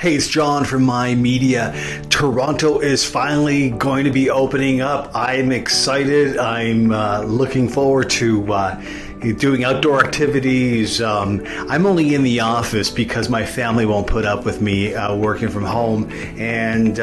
Hey, it's John from My Media. Toronto is finally going to be opening up. I'm excited. I'm looking forward to doing outdoor activities. I'm only in the office because my family won't put up with me working from home, and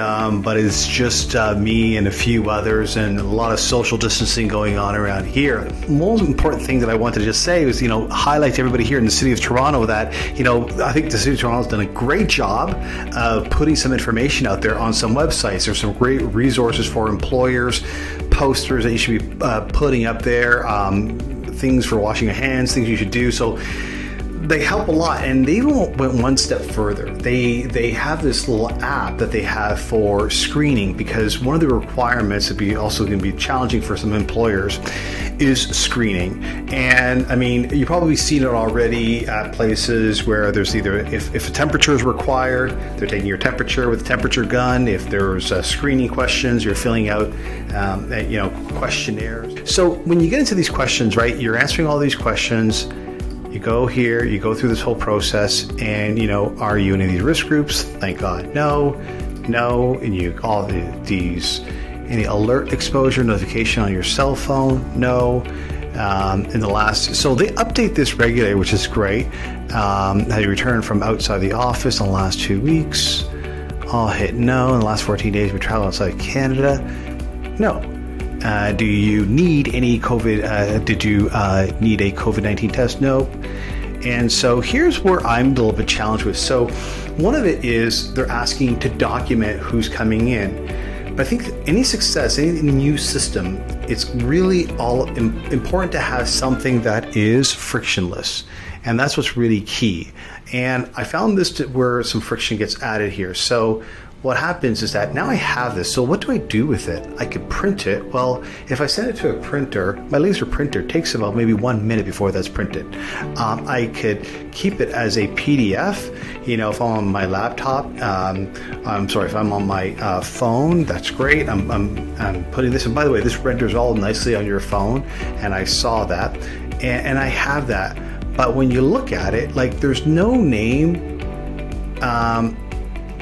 but it's just me and a few others, and a lot of social distancing going on around here. The most important thing that I wanted to just say was, highlight to everybody here in the city of Toronto that, I think the city of Toronto has done a great job of putting some information out there on some websites. There's some great resources for employers, posters that you should be putting up there. Things for washing your hands, things you should do. So they help a lot, and they even went one step further. They have this little app that they have for screening, because one of the requirements that be also going to be challenging for some employers is screening. And I mean, you've probably seen it already at places where there's either, if a temperature is required, they're taking your temperature with a temperature gun. If there's screening questions, you're filling out questionnaires. So when you get into these questions, right, you're answering all these questions. You go here, you go through this whole process, and are you in any of these risk groups? Thank God, no, and you all these any alert exposure notification on your cell phone, no. So they update this Regulator, which is great. Have you returned from outside the office in the last 2 weeks? I'll hit no. In the last 14 days, we traveled outside Canada. No. Do you need any COVID? Did you need a COVID-19 test? No. And so here's where I'm a little bit challenged with. So one of it is they're asking to document who's coming in. But I think any success, any new system, it's really all important to have something that is frictionless. And that's what's really key. And I found this where some friction gets added here. So what happens is that now I have this. So what do I do with it? I could print it. Well, if I send it to a printer, my laser printer takes about maybe 1 minute before that's printed. I could keep it as a PDF. If I'm on my laptop, if I'm on my phone, that's great. I'm putting this, and by the way, this renders all nicely on your phone, and I saw that, and I have that. But when you look at it, there's no name.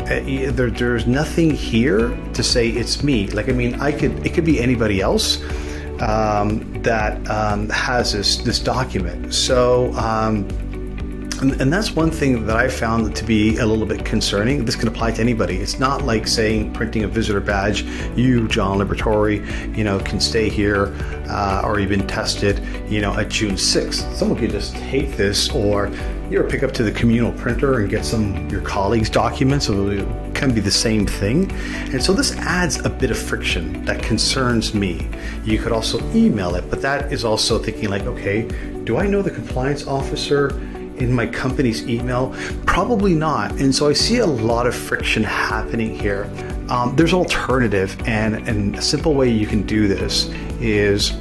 There's nothing here to say it's me. It could be anybody else that has this document. So, and that's one thing that I found to be a little bit concerning. This can apply to anybody. It's not like saying printing a visitor badge. You, John Liberatore, can stay here, or you've been tested, at June 6th. Someone could just take this, or pick up to the communal printer and get some of your colleagues' documents. So it can be the same thing. And so this adds a bit of friction that concerns me. You could also email it, but that is also thinking okay, do I know the compliance officer in my company's email? Probably not. And so I see a lot of friction happening here. There's an alternative, and a simple way you can do this is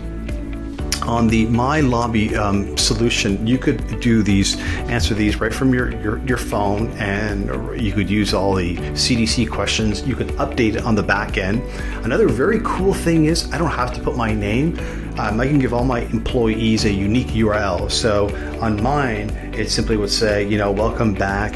on the My Lobby solution. You could answer these right from your phone, and you could use all the CDC questions. You could update it on the back end. Another very cool thing is I don't have to put my name. I can give all my employees a unique URL. So on mine, it simply would say, welcome back,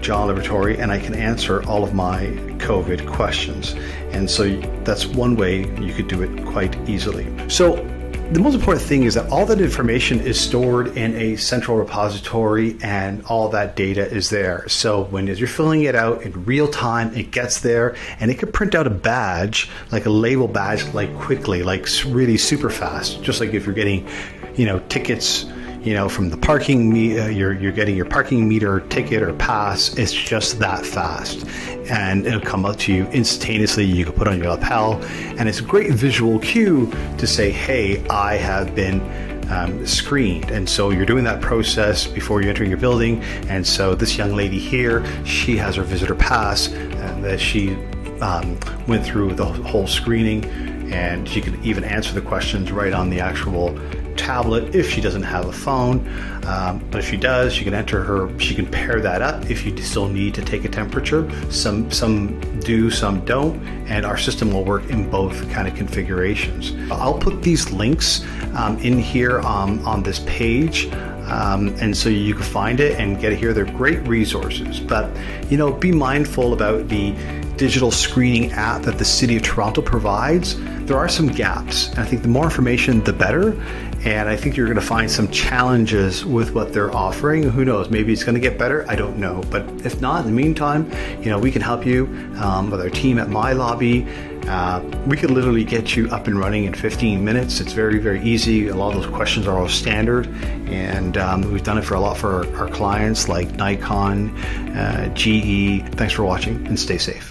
John Liberatore, and I can answer all of my COVID questions. And so that's one way you could do it quite easily. So the most important thing is that all that information is stored in a central repository, and all that data is there. So as you're filling it out in real time, it gets there, and it could print out a badge, like a label badge, quickly, really super fast. Just like if you're getting, tickets, from the parking, you're getting your parking meter ticket or pass. It's just that fast, and it'll come out to you instantaneously. You can put on your lapel, and it's a great visual cue to say, hey, I have been screened. And so you're doing that process before you're entering your building. And so this young lady here, she has her visitor pass that she went through the whole screening, and she can even answer the questions right on the actual tablet if she doesn't have a phone. But if she does, she can pair that up if you still need to take a temperature. Some do, some don't, and our system will work in both kind of configurations. I'll put these links in here on this page And so you can find it and get it here. They're great resources, but be mindful about the digital screening app that the City of Toronto provides. There are some gaps, and I think the more information, the better. And I think you're going to find some challenges with what they're offering. Who knows? Maybe it's going to get better. I don't know. But if not, in the meantime, we can help you with our team at My Lobby. We could literally get you up and running in 15 minutes. It's very, very easy. A lot of those questions are all standard, and we've done it for a lot for our clients like Nikon, GE. Thanks for watching, and stay safe.